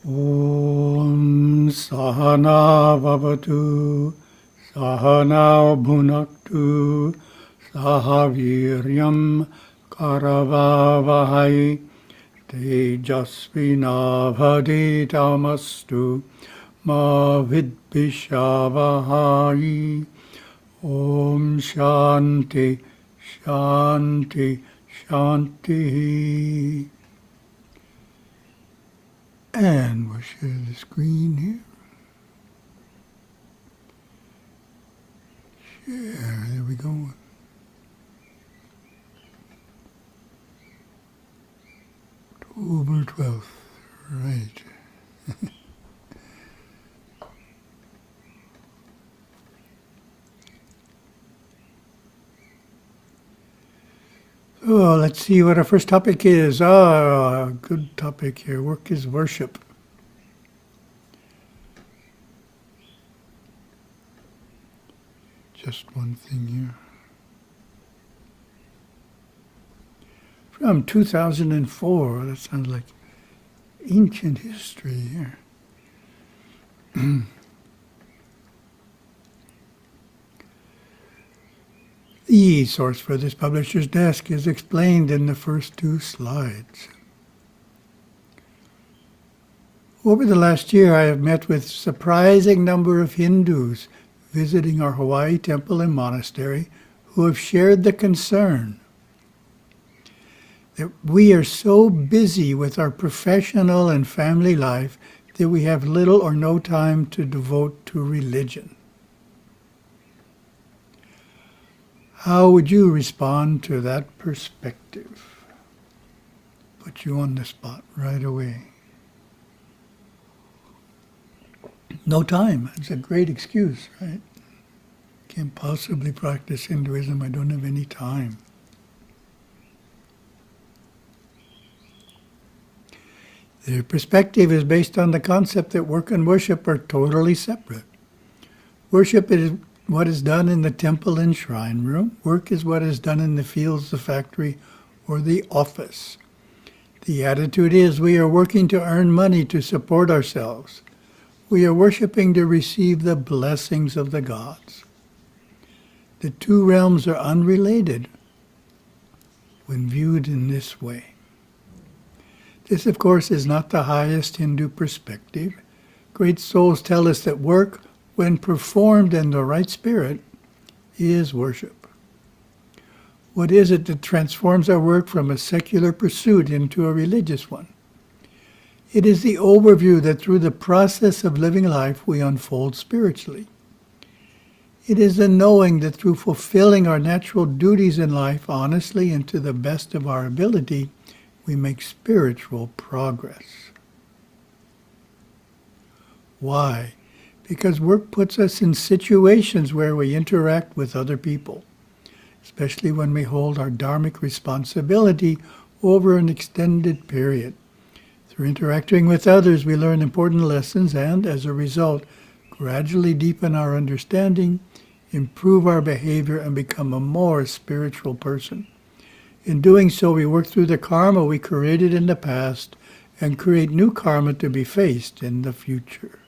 Om Sahana Vavatu Sahana Bhunaktu Sahaviryam Karavavahai Tejasvinavaditamastu Ma Vidvishavahai. Om Shanti Shanti Shanti. And we'll share the screen here. Share, there we go. October 12th, right. Oh, let's see what our first topic is. Good topic here. Work is worship. Just one thing here. From 2004. That sounds like ancient history here. The source for this publisher's desk is explained in the first two slides. Over the last year, I have met with a surprising number of Hindus visiting our Hawaii temple and monastery who have shared the concern that we are so busy with our professional and family life that we have little or no time to devote to religion. How would you respond to that perspective? Put you on the spot right away. No time. It's a great excuse, right? Can't possibly practice Hinduism. I don't have any time. Their perspective is based on the concept that work and worship are totally separate. Worship is what is done in the temple and shrine room. Work is what is done in the fields, the factory, or the office. The attitude is we are working to earn money to support ourselves. We are worshiping to receive the blessings of the gods. The two realms are unrelated when viewed in this way. This, of course, is not the highest Hindu perspective. Great souls tell us that work, when performed in the right spirit, is worship. What is it that transforms our work from a secular pursuit into a religious one? It is the overview that through the process of living life we unfold spiritually. It is the knowing that through fulfilling our natural duties in life honestly and to the best of our ability, we make spiritual progress. Why? Because work puts us in situations where we interact with other people, especially when we hold our dharmic responsibility over an extended period. Through interacting with others, we learn important lessons and, as a result, gradually deepen our understanding, improve our behavior, and become a more spiritual person. In doing so, we work through the karma we created in the past and create new karma to be faced in the future.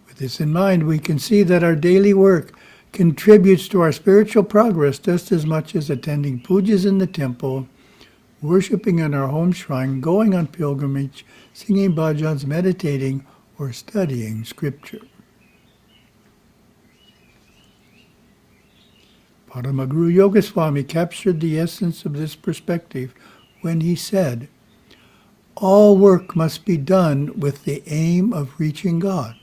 With this in mind, we can see that our daily work contributes to our spiritual progress just as much as attending pujas in the temple, worshiping in our home shrine, going on pilgrimage, singing bhajans, meditating, or studying scripture. Paramaguru Yogaswami captured the essence of this perspective when he said, "All work must be done with the aim of reaching God."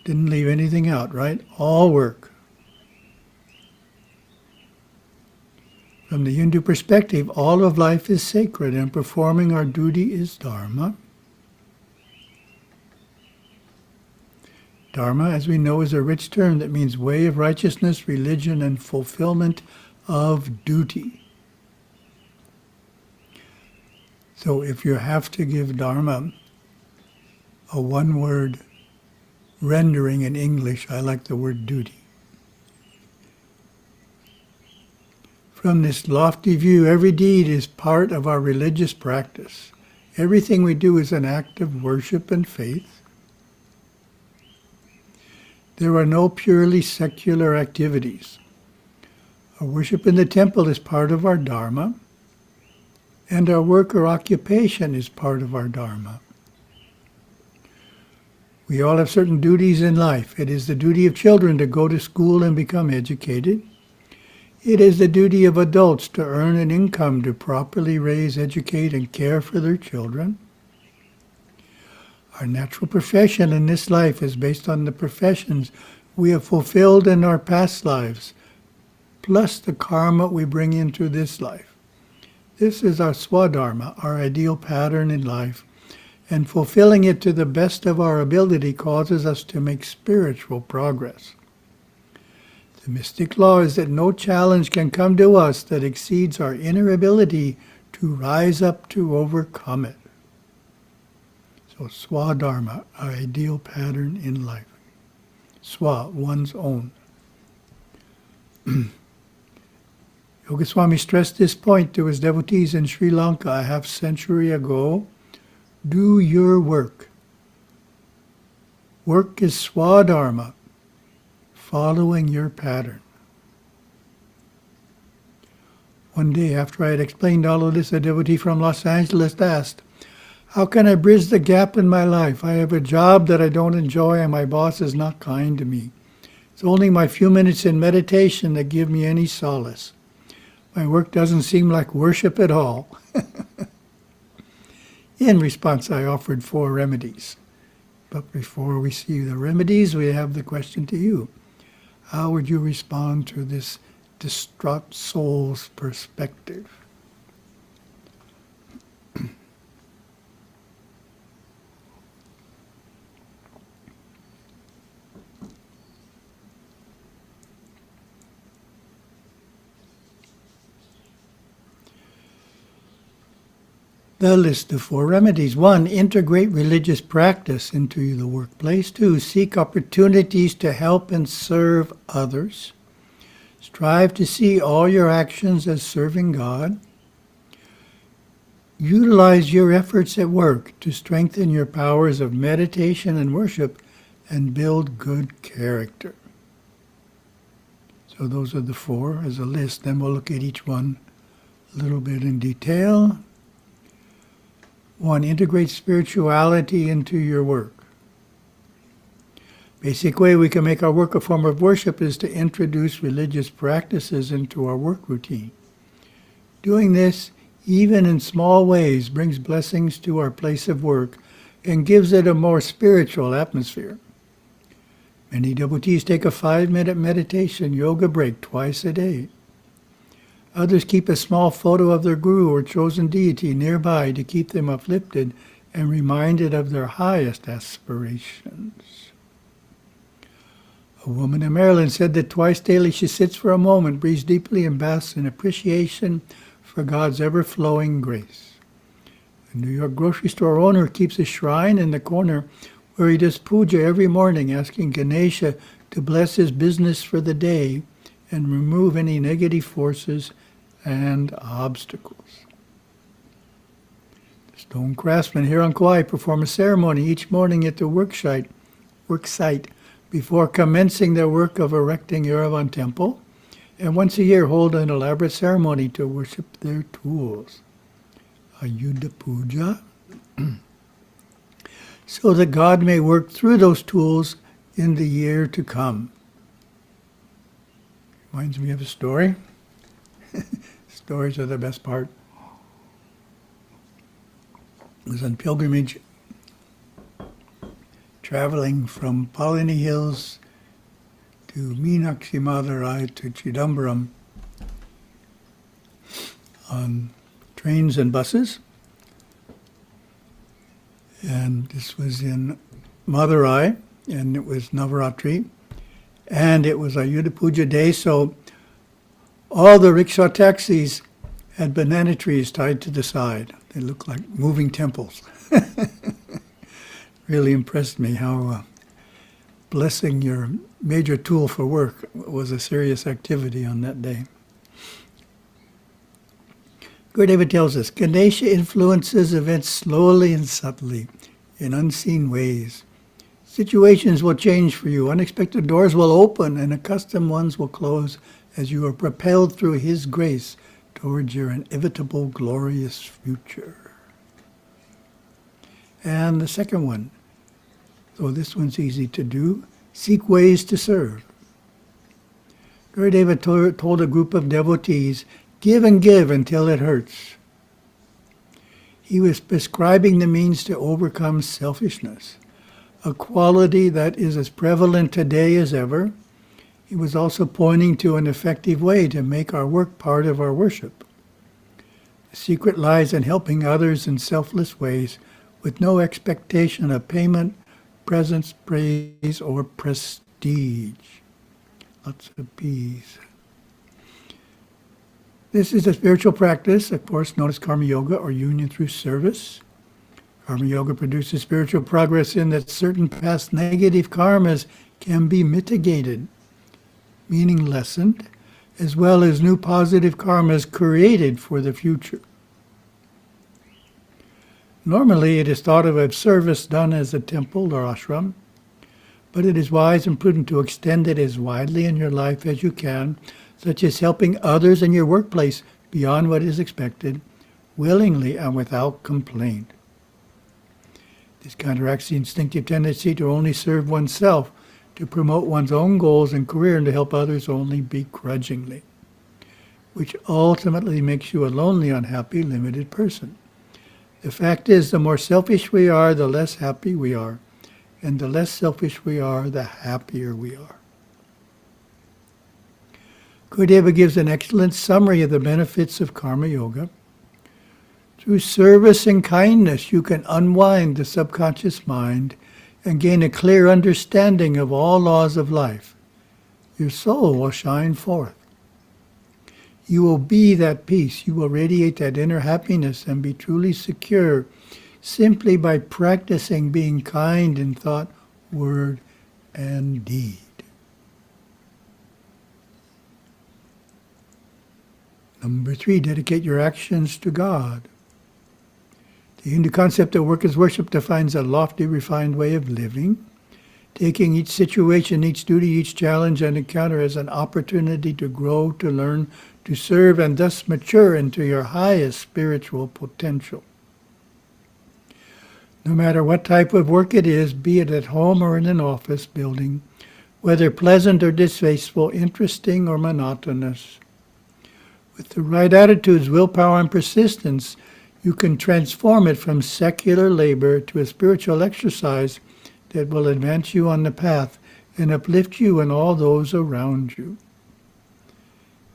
Didn't leave anything out, right? All work. From the Hindu perspective, all of life is sacred and performing our duty is dharma. Dharma, as we know, is a rich term that means way of righteousness, religion, and fulfillment of duty. So if you have to give dharma a one-word rendering in English, I like the word duty. From this lofty view, every deed is part of our religious practice. Everything we do is an act of worship and faith. There are no purely secular activities. Our worship in the temple is part of our dharma, and our work or occupation is part of our dharma. We all have certain duties in life. It is the duty of children to go to school and become educated. It is the duty of adults to earn an income to properly raise, educate, and care for their children. Our natural profession in this life is based on the professions we have fulfilled in our past lives, plus the karma we bring into this life. This is our swadharma, our ideal pattern in life, and fulfilling it to the best of our ability causes us to make spiritual progress. The mystic law is that no challenge can come to us that exceeds our inner ability to rise up to overcome it. So swadharma, our ideal pattern in life. Swa, one's own. Yogaswami stressed this point to his devotees in Sri Lanka a half-century ago. Do your work. Work is swadharma, following your pattern. One day after I had explained all of this, a devotee from Los Angeles asked, "How can I bridge the gap in my life? I have a job that I don't enjoy and my boss is not kind to me. It's only my few minutes in meditation that give me any solace. My work doesn't seem like worship at all." In response, I offered 4 remedies. But before we see the remedies, we have the question to you. How would you respond to this distraught soul's perspective? The list of 4 remedies. 1, integrate religious practice into the workplace. 2, seek opportunities to help and serve others. Strive to see all your actions as serving God. Utilize your efforts at work to strengthen your powers of meditation and worship and build good character. So those are the 4 as a list. Then we'll look at each one a little bit in detail. 1, integrate spirituality into your work. Basic way we can make our work a form of worship is to introduce religious practices into our work routine. Doing this, even in small ways, brings blessings to our place of work and gives it a more spiritual atmosphere. Many devotees take a 5-minute meditation yoga break twice a day. Others keep a small photo of their guru or chosen deity nearby to keep them uplifted and reminded of their highest aspirations. A woman in Maryland said that twice daily she sits for a moment, breathes deeply, and basks in appreciation for God's ever-flowing grace. A New York grocery store owner keeps a shrine in the corner where he does puja every morning, asking Ganesha to bless his business for the day and remove any negative forces and obstacles. The stone craftsmen here on Kauai perform a ceremony each morning at the work site before commencing their work of erecting Yerevan Temple, and once a year hold an elaborate ceremony to worship their tools. Ayuda Puja, so that God may work through those tools in the year to come. Reminds me of a story. Stories are the best part. I was on pilgrimage, traveling from Palani Hills to Meenakshi Madurai to Chidambaram on trains and buses. And this was in Madurai, and it was Navaratri. And it was Ayuda Puja Day, so all the rickshaw taxis had banana trees tied to the side. They looked like moving temples. Really impressed me how blessing your major tool for work was a serious activity on that day. Gurudeva tells us, Ganesha influences events slowly and subtly, in unseen ways. Situations will change for you, unexpected doors will open, and accustomed ones will close as you are propelled through His grace towards your inevitable glorious future. And the second one, so this one's easy to do, seek ways to serve. Gurudeva told a group of devotees, give and give until it hurts. He was prescribing the means to overcome selfishness, a quality that is as prevalent today as ever. He was also pointing to an effective way to make our work part of our worship. The secret lies in helping others in selfless ways with no expectation of payment, presence, praise, or prestige. Lots of P's. This is a spiritual practice, of course, known as Karma Yoga or union through service. Karma Yoga produces spiritual progress in that certain past negative karmas can be mitigated, meaning lessened, as well as new positive karmas created for the future. Normally, it is thought of as service done as a temple or ashram, but it is wise and prudent to extend it as widely in your life as you can, such as helping others in your workplace beyond what is expected, willingly and without complaint. This counteracts the instinctive tendency to only serve oneself, to promote one's own goals and career, and to help others only begrudgingly, which ultimately makes you a lonely, unhappy, limited person. The fact is, the more selfish we are, the less happy we are. And the less selfish we are, the happier we are. Gurudeva gives an excellent summary of the benefits of Karma Yoga. Through service and kindness, you can unwind the subconscious mind and gain a clear understanding of all laws of life. Your soul will shine forth. You will be that peace. You will radiate that inner happiness and be truly secure simply by practicing being kind in thought, word, and deed. Number 3, dedicate your actions to God. The Hindu concept of work as worship defines a lofty, refined way of living, taking each situation, each duty, each challenge and encounter as an opportunity to grow, to learn, to serve, and thus mature into your highest spiritual potential. No matter what type of work it is, be it at home or in an office building, whether pleasant or distasteful, interesting or monotonous, with the right attitudes, willpower, and persistence, you can transform it from secular labor to a spiritual exercise that will advance you on the path and uplift you and all those around you.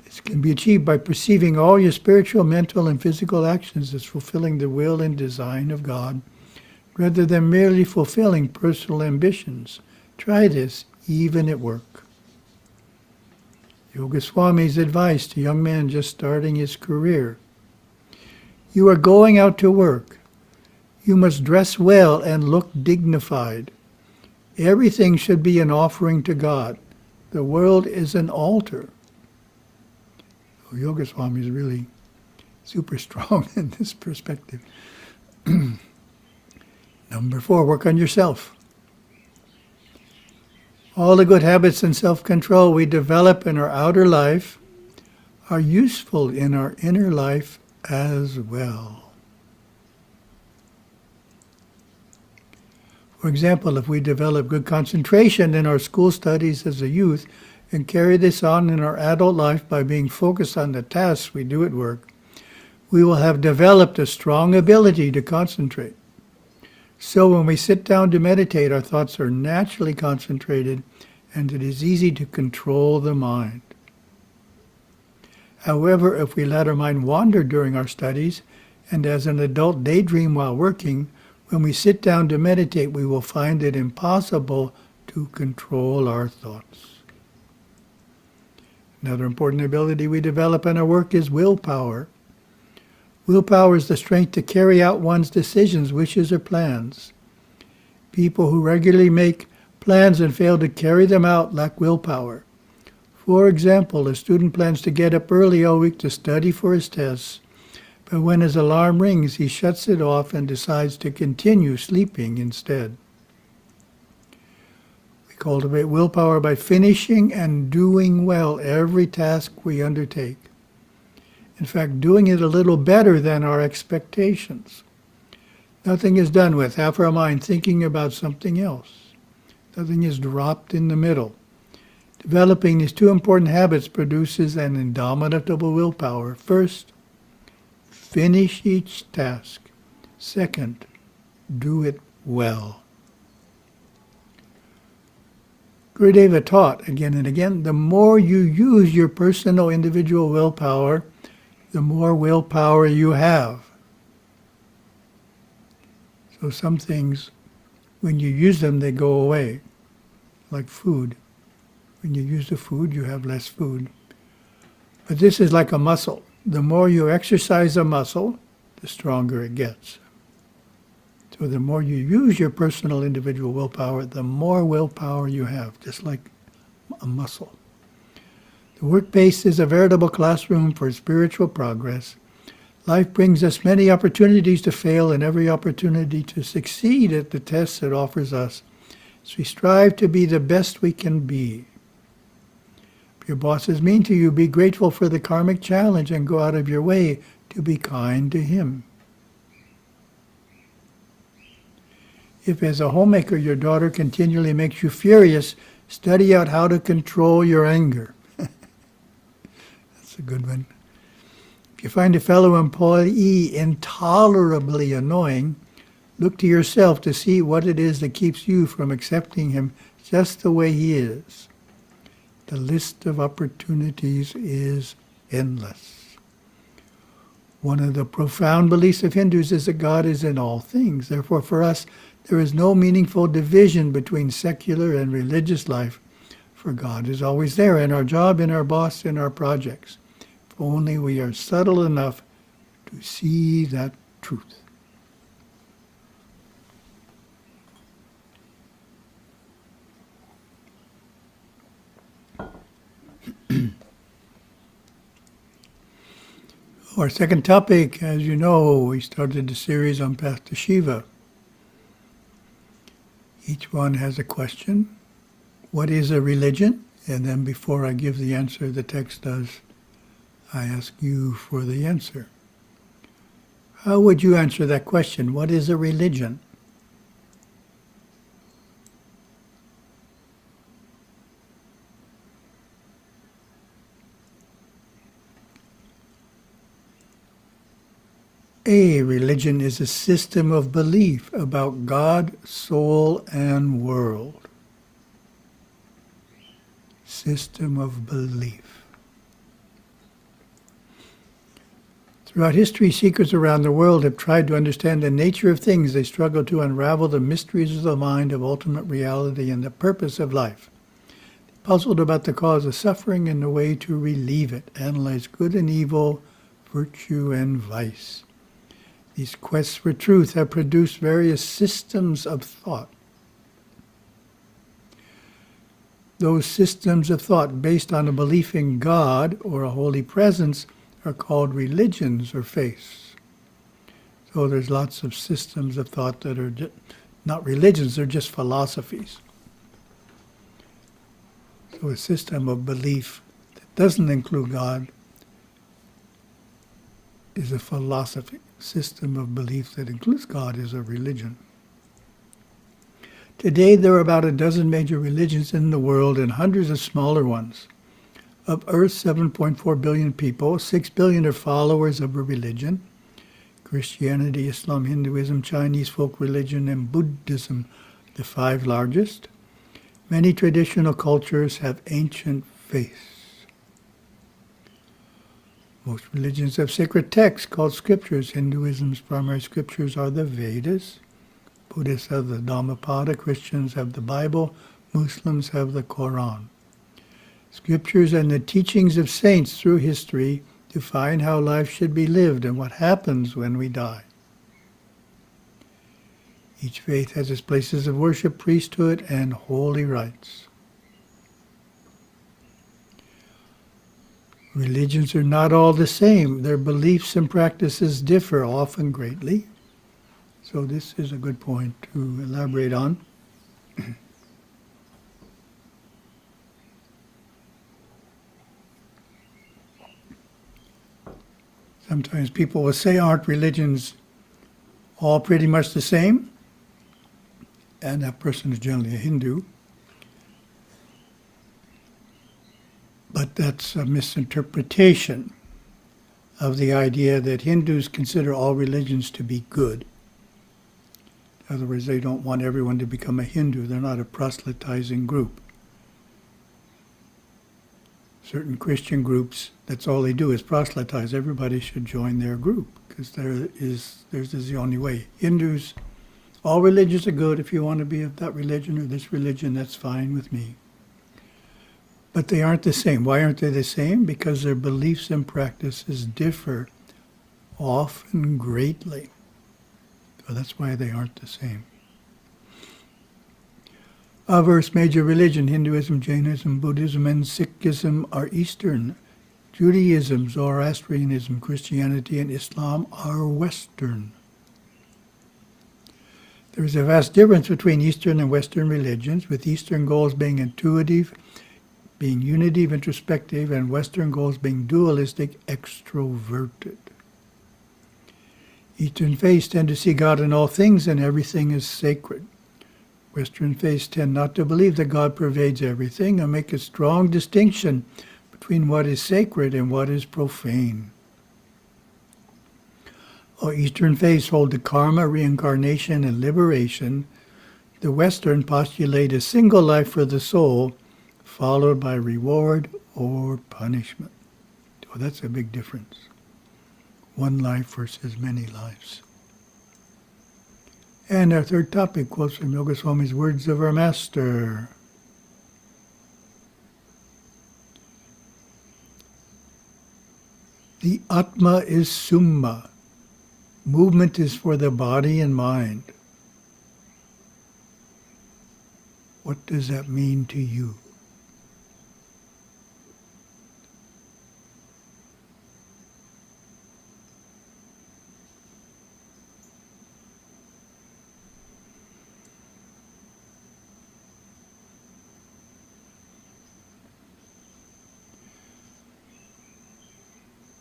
This can be achieved by perceiving all your spiritual, mental, and physical actions as fulfilling the will and design of God, rather than merely fulfilling personal ambitions. Try this, even at work. Yoga Swami's advice to young men just starting his career. You are going out to work. You must dress well and look dignified. Everything should be an offering to God. The world is an altar. So Yoga Swami is really super strong in this perspective. Number 4, work on yourself. All the good habits and self-control we develop in our outer life are useful in our inner life as well. For example, if we develop good concentration in our school studies as a youth and carry this on in our adult life by being focused on the tasks we do at work, we will have developed a strong ability to concentrate. So when we sit down to meditate, our thoughts are naturally concentrated, and it is easy to control the mind. However, if we let our mind wander during our studies, and as an adult daydream while working, when we sit down to meditate, we will find it impossible to control our thoughts. Another important ability we develop in our work is willpower. Willpower is the strength to carry out one's decisions, wishes, or plans. People who regularly make plans and fail to carry them out lack willpower. For example, a student plans to get up early all week to study for his tests, But when his alarm rings, he shuts it off and decides to continue sleeping instead. We cultivate willpower by finishing and doing well every task we undertake. In fact, doing it a little better than our expectations. Nothing is done with half our mind thinking about something else. Nothing is dropped in the middle. Developing these two important habits produces an indomitable willpower. First, finish each task. Second, do it well. Gurudeva taught again and again, the more you use your personal individual willpower, the more willpower you have. So some things, when you use them, they go away, like food. When you use the food, you have less food. But this is like a muscle. The more you exercise a muscle, the stronger it gets. So the more you use your personal individual willpower, the more willpower you have, just like a muscle. The workplace is a veritable classroom for spiritual progress. Life brings us many opportunities to fail and every opportunity to succeed at the tests it offers us, as we strive to be the best we can be. If your boss is mean to you, be grateful for the karmic challenge and go out of your way to be kind to him. If as a homemaker your daughter continually makes you furious, study out how to control your anger. That's a good one. If you find a fellow employee intolerably annoying, look to yourself to see what it is that keeps you from accepting him just the way he is. The list of opportunities is endless. One of the profound beliefs of Hindus is that God is in all things. Therefore, for us, there is no meaningful division between secular and religious life, for God is always there in our job, in our boss, in our projects. If only we are subtle enough to see that truth. Our second topic, as you know, we started the series on Path to Siva. Each one has a question. What is a religion? And then before I give the answer, the text does, I ask you for the answer. How would you answer that question? What is a religion? A religion is a system of belief about God, soul, and world. System of belief. Throughout history, seekers around the world have tried to understand the nature of things. They struggle to unravel the mysteries of the mind, of ultimate reality, and the purpose of life. They puzzled about the cause of suffering and the way to relieve it, analyze good and evil, virtue and vice. These quests for truth have produced various systems of thought. Those systems of thought based on a belief in God or a holy presence are called religions or faiths. So there's lots of systems of thought that are not religions, they're just philosophies. So a system of belief that doesn't include God is a philosophy. System of belief that includes God is a religion. Today there are about a dozen major religions in the world and hundreds of smaller ones. Of Earth's 7.4 billion people, 6 billion are followers of a religion. Christianity, Islam, Hinduism, Chinese folk religion, and Buddhism, the 5 largest. Many traditional cultures have ancient faiths. Most religions have sacred texts called scriptures. Hinduism's primary scriptures are the Vedas. Buddhists have the Dhammapada. Christians have the Bible. Muslims have the Quran. Scriptures and the teachings of saints through history define how life should be lived and what happens when we die. Each faith has its places of worship, priesthood, and holy rites. Religions are not all the same. Their beliefs and practices differ, often greatly. So this is a good point to elaborate on. Sometimes people will say, aren't religions all pretty much the same? And that person is generally a Hindu. But that's a misinterpretation of the idea that Hindus consider all religions to be good. In other words, they don't want everyone to become a Hindu. They're not a proselytizing group. Certain Christian groups, that's all they do is proselytize. Everybody should join their group because this is the only way. Hindus, all religions are good. If you want to be of that religion or this religion, that's fine with me. But they aren't the same. Why aren't they the same? Because their beliefs and practices differ often greatly. So that's why they aren't the same. Of Earth's major religion, Hinduism, Jainism, Buddhism, and Sikhism are Eastern. Judaism, Zoroastrianism, Christianity, and Islam are Western. There is a vast difference between Eastern and Western religions, with Eastern goals being intuitive, being unitive, introspective, and Western goals being dualistic, extroverted. Eastern faiths tend to see God in all things and everything is sacred. Western faiths tend not to believe that God pervades everything and make a strong distinction between what is sacred and what is profane. While Eastern faiths hold to karma, reincarnation, and liberation, the Western postulate a single life for the soul, followed by reward or punishment. Oh, that's a big difference. One life versus many lives. And our third topic quotes from Yoga Swami's words of our master. The Atma is Summa. Movement is for the body and mind. What does that mean to you?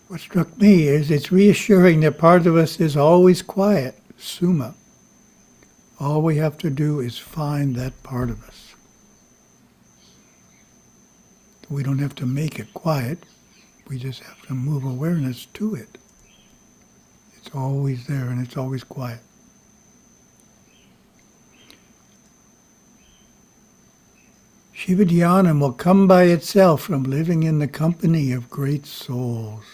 What struck me is it's reassuring that part of us is always quiet, Summa. All we have to do is find that part of us. We don't have to make it quiet. We just have to move awareness to it. It's always there and it's always quiet. Shiva Dhyanam will come by itself from living in the company of great souls.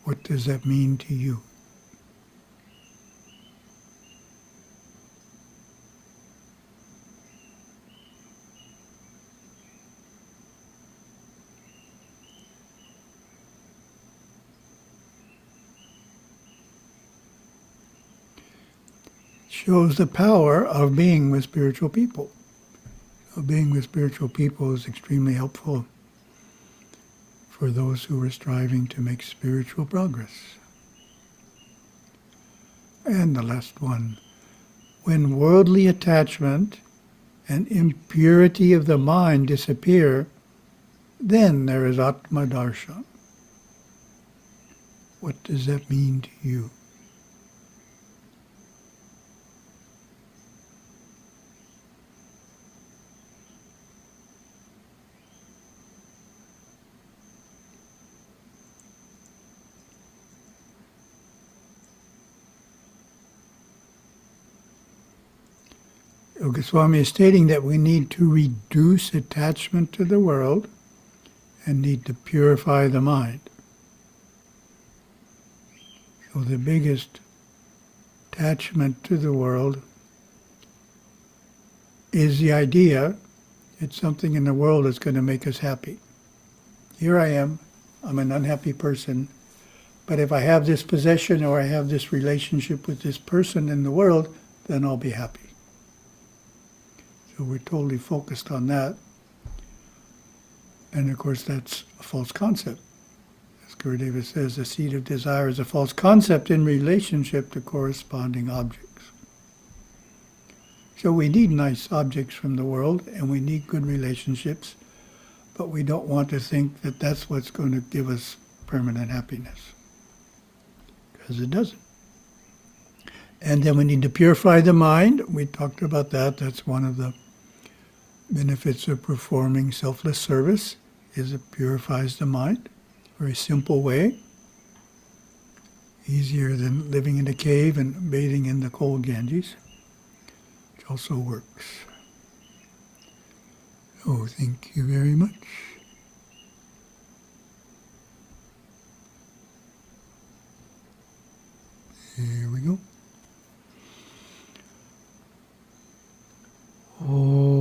What does that mean to you? Shows the power of being with spiritual people. So being with spiritual people is extremely helpful for those who are striving to make spiritual progress. And the last one, when worldly attachment and impurity of the mind disappear, then there is Atma Darshan. What does that mean to you? Yoga Swami is stating that we need to reduce attachment to the world and need to purify the mind. So the biggest attachment to the world is the idea it's something in the world that's going to make us happy. Here I am, I'm an unhappy person, but if I have this possession or I have this relationship with this person in the world, then I'll be happy. So we're totally focused on that. And of course, that's a false concept. As Gurudeva says, the seed of desire is a false concept in relationship to corresponding objects. So we need nice objects from the world, and we need good relationships, but we don't want to think that that's what's going to give us permanent happiness, because it doesn't. And then we need to purify the mind. We talked about that. That's one of the benefits of performing selfless service, is it purifies the mind. Very simple way. Easier than living in a cave and bathing in the cold Ganges, which also works. Oh, thank you very much. Here we go. Om.